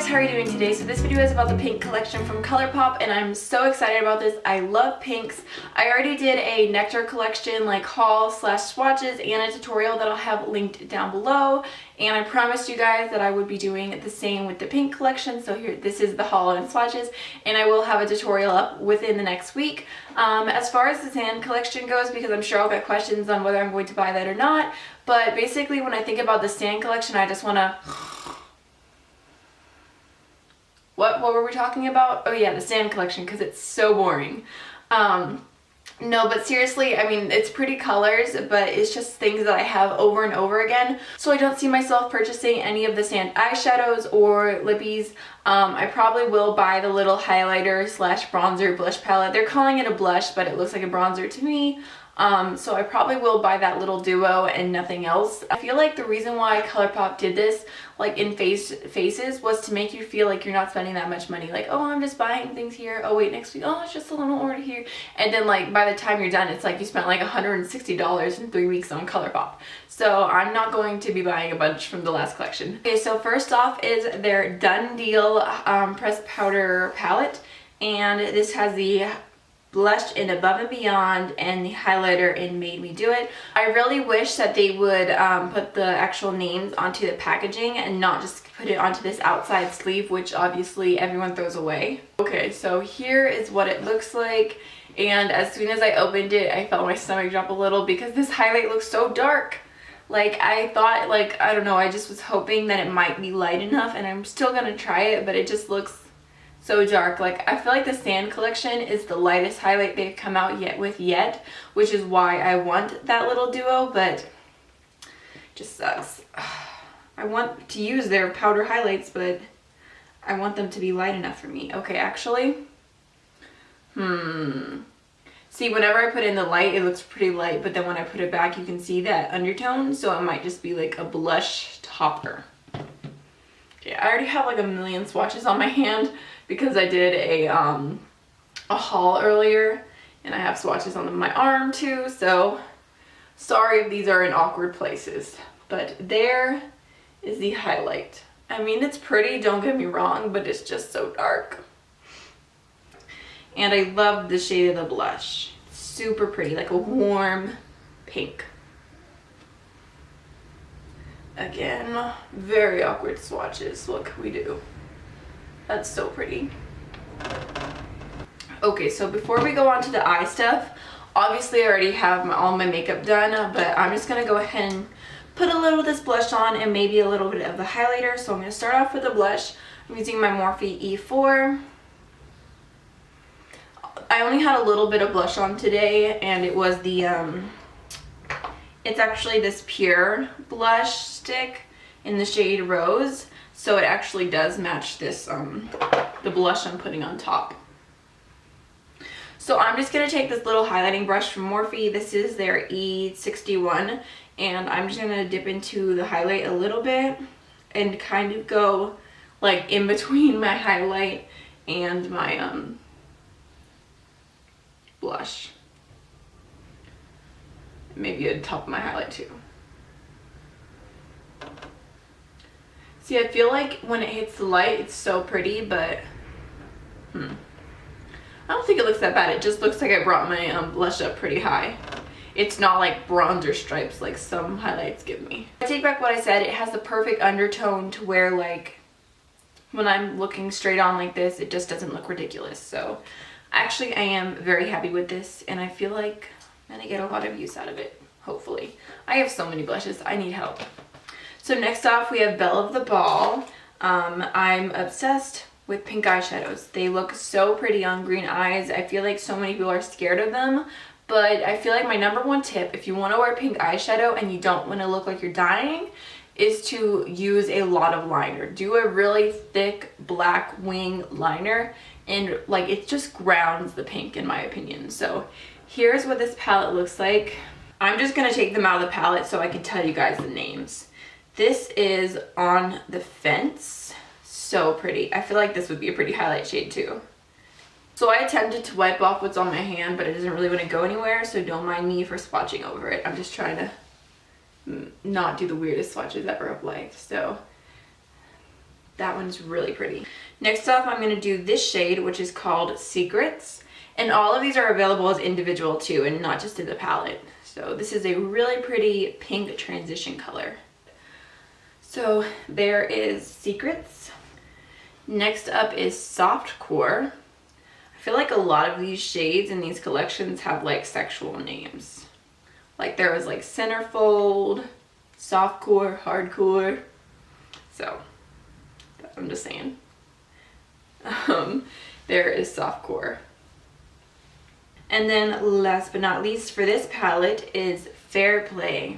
how are you doing today? So this video is about the pink collection from Colourpop and I'm so excited about this. I love pinks. I already did a Nectar collection like haul slash swatches and a tutorial that I'll have linked down below, and I promised you guys that I would be doing the same with the pink collection. So here, this is the haul and swatches, and I will have a tutorial up within the next week. As far as the sand collection goes, because I'm sure I'll get questions on whether I'm going to buy that or not, but basically when I think about the sand collection, I just want to... What were we talking about? Oh yeah, the sand collection, because it's so boring. No, but seriously, I mean, it's pretty colors, but it's just things that I have over and over again. So I don't see myself purchasing any of the sand eyeshadows or lippies. I probably will buy the little highlighter slash bronzer blush palette. They're calling it a blush, but it looks like a bronzer to me. So I probably will buy that little duo and nothing else. I feel like the reason why Colourpop did this, like in faces, was to make you feel like you're not spending that much money. Like, oh, I'm just buying things here. Oh wait, next week, oh, it's just a little order here. And then like by the time you're done, it's like you spent like $160 in 3 weeks on Colourpop. So I'm not going to be buying a bunch from the last collection. Okay, so first off is their Done Deal pressed powder palette. And this has the blush in Above and Beyond and the highlighter in Made Me Do It. I really wish that they would put the actual names onto the packaging and not just put it onto this outside sleeve, which obviously everyone throws away. Okay, so here is what it looks like, and as soon as I opened it, I felt my stomach drop a little because this highlight looks so dark. Like, I thought, like, I don't know, I just was hoping that it might be light enough, and I'm still gonna try it, but it just looks so dark. Like, I feel like the sand collection is the lightest highlight they've come out yet, which is why I want that little duo, but it just sucks. I want to use their powder highlights, but I want them to be light enough for me. Okay, actually, see, whenever I put in the light, it looks pretty light, but then when I put it back, you can see that undertone, so it might just be like a blush topper. Okay, I already have like a million swatches on my hand because I did a haul earlier, and I have swatches on my arm too, so sorry if these are in awkward places, but there is the highlight. I mean, it's pretty, don't get me wrong, but it's just so dark. And I love the shade of the blush. It's super pretty, like a warm pink. Again, very awkward swatches. What can we do? That's so pretty. Okay, so before we go on to the eye stuff, obviously I already have all my makeup done, but I'm just gonna go ahead and put a little of this blush on and maybe a little bit of the highlighter. So I'm gonna start off with the blush. I'm using my Morphe E4. I only had a little bit of blush on today, and it was the it's actually this pure blush stick in the shade Rose, so it actually does match this the blush I'm putting on top. So I'm just gonna take this little highlighting brush from Morphe. This is their E61, and I'm just gonna dip into the highlight a little bit and kind of go like in between my highlight and my blush. Maybe at the top of my highlight too. See, I feel like when it hits the light, it's so pretty, but I don't think it looks that bad. It just looks like I brought my blush up pretty high. It's not like bronzer stripes like some highlights give me. I take back what I said. It has the perfect undertone to where, like, when I'm looking straight on like this, it just doesn't look ridiculous. So actually I am very happy with this, and I feel like I'm gonna get a lot of use out of it, hopefully. I have so many blushes, I need help. So next off we have Belle of the Ball. I'm obsessed with pink eyeshadows. They look so pretty on green eyes. I feel like so many people are scared of them, but I feel like my #1 tip, if you want to wear pink eyeshadow and you don't want to look like you're dying, is to use a lot of liner. Do a really thick black wing liner, and like it just grounds the pink in my opinion. So here's what this palette looks like. I'm just gonna take them out of the palette so I can tell you guys the names. This is On the Fence. So pretty. I feel like this would be a pretty highlight shade too. So I attempted to wipe off what's on my hand, but it doesn't really want to go anywhere, so don't mind me for swatching over it. I'm just trying to not do the weirdest swatches ever of life. So That one's really pretty. Next up, I'm going to do this shade, which is called Secrets. And all of these are available as individual too, and not just in the palette. So this is a really pretty pink transition color. So there is Secrets. Next up is Softcore. I feel like a lot of these shades in these collections have like sexual names. Like there was like Centerfold, Softcore, Hardcore. So I'm just saying. There is Softcore. And then last but not least for this palette is Fair Play.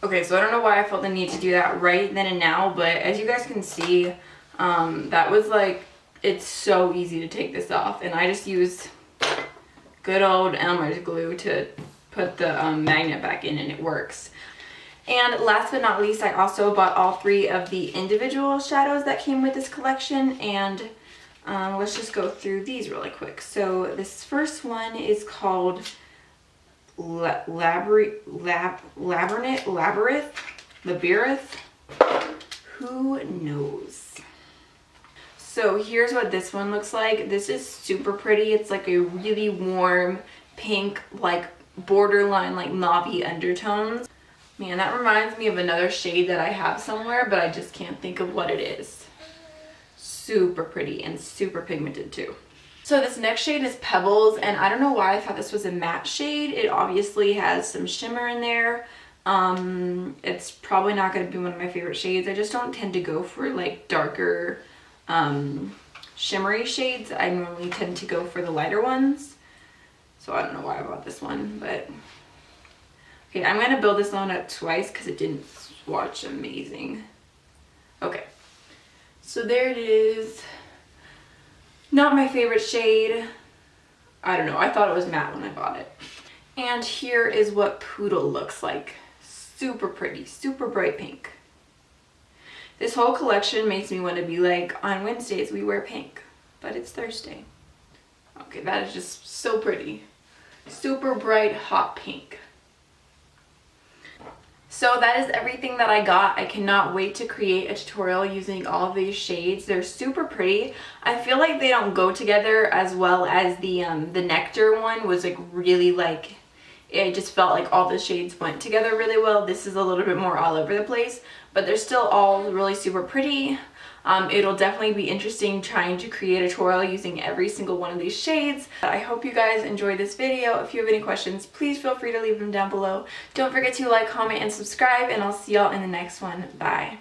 Okay, so I don't know why I felt the need to do that right then and now, but as you guys can see, that was like, it's so easy to take this off. And I just used good old Elmer's glue to put the magnet back in, and it works. And last but not least, I also bought all 3 of the individual shadows that came with this collection, and let's just go through these really quick. So this first one is called Labyrinth. Who knows? So here's what this one looks like. This is super pretty. It's like a really warm pink, like borderline like mauve-y undertones. Man, that reminds me of another shade that I have somewhere, but I just can't think of what it is. Super pretty and super pigmented too. So this next shade is Pebbles, and I don't know why I thought this was a matte shade. It obviously has some shimmer in there. It's probably not going to be one of my favorite shades. I just don't tend to go for like darker shimmery shades. I normally tend to go for the lighter ones. So I don't know why I bought this one, but okay, I'm going to build this one up twice because it didn't swatch amazing. Okay, so there it is. Not my favorite shade. I don't know, I thought it was matte when I bought it. And here is what Poodle looks like. Super pretty, super bright pink. This whole collection makes me want to be like, on Wednesdays we wear pink, but it's Thursday. Okay, that is just so pretty. Super bright, hot pink. So that is everything that I got. I cannot wait to create a tutorial using all of these shades. They're super pretty. I feel like they don't go together as well as the Nectar one was like really like, it just felt like all the shades went together really well. This is a little bit more all over the place, but they're still all really super pretty. It'll definitely be interesting trying to create a tutorial using every single one of these shades. I hope you guys enjoyed this video. If you have any questions, please feel free to leave them down below. Don't forget to like, comment, and subscribe, and I'll see y'all in the next one. Bye.